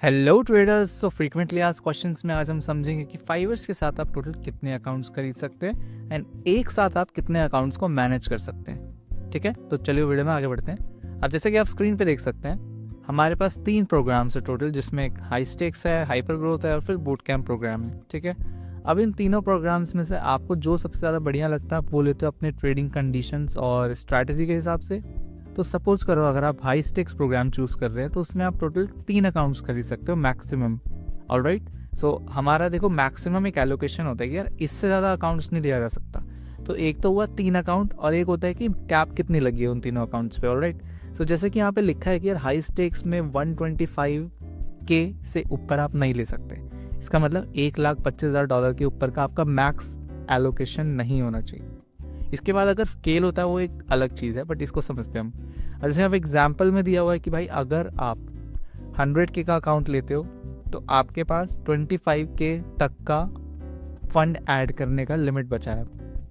Hello traders. So frequently asked questions में आज हम समझेंगे कि फाइवर्स के साथ आप टोटल कितने अकाउंट्स खरीद सकते हैं एंड एक साथ आप कितने अकाउंट्स को मैनेज कर सकते हैं। ठीक है, तो चलिए वीडियो में आगे बढ़ते हैं। अब जैसे कि आप स्क्रीन पे देख सकते हैं, हमारे पास 3 प्रोग्राम्स है टोटल, जिसमें एक हाई स्टेक्स है, हाइपर ग्रोथ है और फिर बूट कैंप प्रोग्राम है। ठीक है, अब इन तीनों प्रोग्राम्स में से आपको जो सबसे ज़्यादा बढ़िया लगता है आप वो लेते हो अपने ट्रेडिंग कंडीशंस और स्ट्रैटेजी के हिसाब से। तो सपोज करो अगर आप हाई स्टेक्स प्रोग्राम चूज़ कर रहे हैं तो उसमें आप टोटल 3 अकाउंट्स खरीद सकते हो मैक्सिमम। ऑलराइट, सो हमारा देखो मैक्सिमम एक एलोकेशन होता है कि यार इससे ज़्यादा अकाउंट्स नहीं लिया जा सकता। तो एक तो हुआ 3 अकाउंट और एक होता है कि कैप कितनी लगी है उन तीनों अकाउंट्स पे। ऑलराइट, सो जैसे कि यहाँ पे लिखा है कि यार हाई स्टेक्स में 125K से ऊपर आप नहीं ले सकते। इसका मतलब $1,25,000 के ऊपर का आपका मैक्स एलोकेशन नहीं होना चाहिए। इसके बाद अगर स्केल होता है वो एक अलग चीज़ है, बट इसको समझते हैं हम। जैसे अब एग्जाम्पल में दिया हुआ है कि भाई अगर आप 100K का अकाउंट लेते हो तो आपके पास 25K तक का फंड ऐड करने का लिमिट बचा है।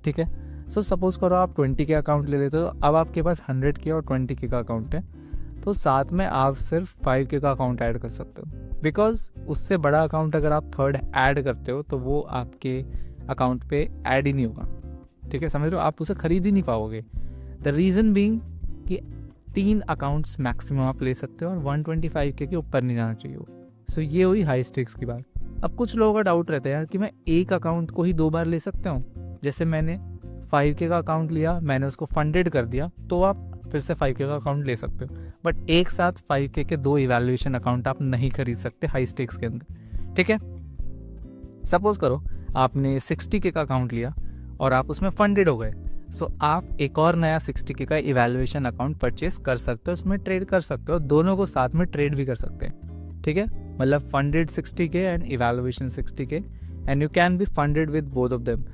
ठीक है, सो सपोज करो आप 20K अकाउंट ले लेते हो, अब आपके पास 100K और 20K का अकाउंट है, तो साथ में आप सिर्फ 5K का अकाउंट ऐड कर सकते हो। बिकॉज उससे बड़ा अकाउंट अगर आप थर्ड ऐड करते हो तो वो आपके अकाउंट पे ऐड ही नहीं होगा। ठीक है, समझ लो, आप उसे खरीद ही नहीं पाओगे। द रीज़न बीइंग कि 3 अकाउंट्स मैक्सिमम आप ले सकते हो और 125K के ऊपर नहीं जाना चाहिए वो। सो ये हुई हाई स्टेक्स की बात। अब कुछ लोगों का डाउट रहता है यार कि मैं एक अकाउंट को ही 2 बार ले सकता हूँ। जैसे मैंने 5K का अकाउंट लिया, मैंने उसको फंडेड कर दिया, तो आप फिर से 5K का अकाउंट ले सकते हो, बट एक साथ 5K के 2 इवैल्यूएशन अकाउंट आप नहीं खरीद सकते हाई स्टेक्स के अंदर। ठीक है, सपोज करो आपने 60K का अकाउंट लिया और आप उसमें फंडेड हो गए, सो आप एक और नया 60K का इवैल्यूएशन अकाउंट परचेस कर सकते हो, उसमें ट्रेड कर सकते हो, दोनों को साथ में ट्रेड भी कर सकते हैं। ठीक है, मतलब funded 60K and evaluation 60K and you can be funded with both of them.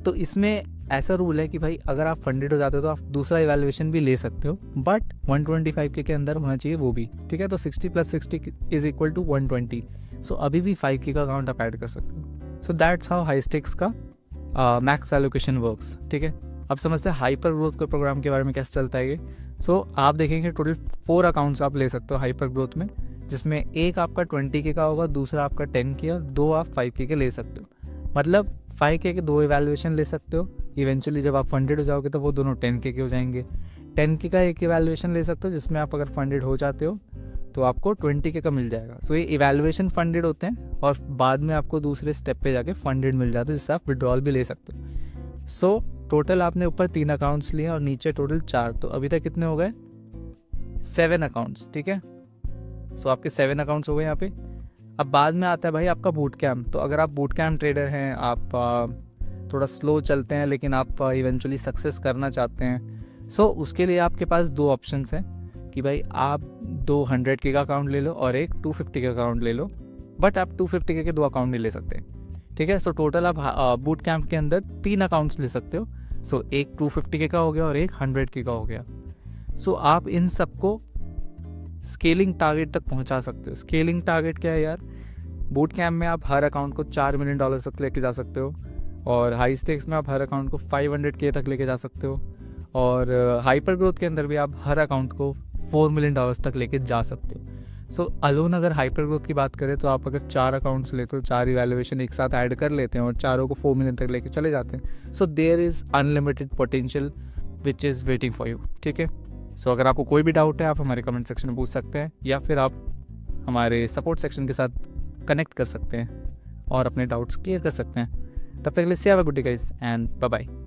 तो इसमें ऐसा रूल है कि भाई अगर आप फंडेड हो जाते हो तो आप दूसरा इवैल्यूएशन भी ले सकते हो, बट 125K के अंदर होना चाहिए वो भी। ठीक है, तो 60 + 60 इज इक्वल टू 120, सो अभी भी 5K का अकाउंट आप ऐड कर सकते हो। So that's how high stakes का मैक्स एलोकेशन वर्क्स। ठीक है, अब समझते हैं हाइपर ग्रोथ के प्रोग्राम के बारे में कैसे चलता है ये। सो आप देखेंगे टोटल 4 अकाउंट्स आप ले सकते हो हाइपर ग्रोथ में, जिसमें एक आपका 20K का होगा, दूसरा आपका 10K और 2 आप 5K के ले सकते हो। मतलब 5K के 2 इवैल्यूएशन ले सकते हो। इवेंचुअली जब आप फंडेड हो जाओगे तो वो दोनों 10K के हो जाएंगे। 10K का एक इवैल्यूएशन ले सकते हो जिसमें आप अगर फंडेड हो जाते हो तो आपको 20K का मिल जाएगा। सो ये इवैल्यूएशन फंडेड होते हैं और बाद में आपको दूसरे स्टेप पे जाके फंडेड मिल जाता है जिससे आप विड्रॉल भी ले सकते हो। सो टोटल आपने ऊपर 3 अकाउंट्स लिए और नीचे टोटल 4, तो अभी तक कितने हो गए? 7 अकाउंट्स। ठीक है, सो आपके 7 अकाउंट्स हो गए यहाँ पे। अब बाद में आता है भाई आपका बूट कैम्प। तो अगर आप बूट कैम्प ट्रेडर हैं, आप थोड़ा स्लो चलते हैं लेकिन आप इवेंचुअली सक्सेस करना चाहते हैं, सो उसके लिए आपके पास 2 ऑप्शंस हैं कि भाई आप 200K का अकाउंट ले लो और एक 250K का अकाउंट ले लो, बट आप 250K के 2 अकाउंट नहीं ले सकते। ठीक है, सो टोटल आप बूट कैंप के अंदर 3 अकाउंट्स ले सकते हो। सो एक 250K का हो गया और एक 100K का हो गया। सो आप इन सबको स्केलिंग टारगेट तक पहुंचा सकते हो। स्केलिंग टारगेट क्या है यार? बूट कैंप में आप हर अकाउंट को $4 मिलियन तक लेके जा सकते हो, और हाई स्टेक्स में आप हर अकाउंट को 500K तक लेके जा सकते हो, और हाइपर ग्रोथ के अंदर भी आप हर अकाउंट को $4 मिलियन तक लेके जा सकते हो। सो अलोन अगर हाइपर ग्रोथ की बात करें तो आप अगर 4 अकाउंट्स लेते हो, 4 इवैल्यूएशन एक साथ ऐड कर लेते हैं और चारों को 4 मिलियन तक लेके चले जाते हैं, so there is unlimited potential which is waiting for you. ठीक है, सो अगर आपको कोई भी डाउट है आप हमारे कमेंट सेक्शन में पूछ सकते हैं, या फिर आप हमारे सपोर्ट सेक्शन के साथ कनेक्ट कर सकते हैं और अपने डाउट्स क्लियर कर सकते हैं। तब तक के लिए से have a good day guys and bye bye.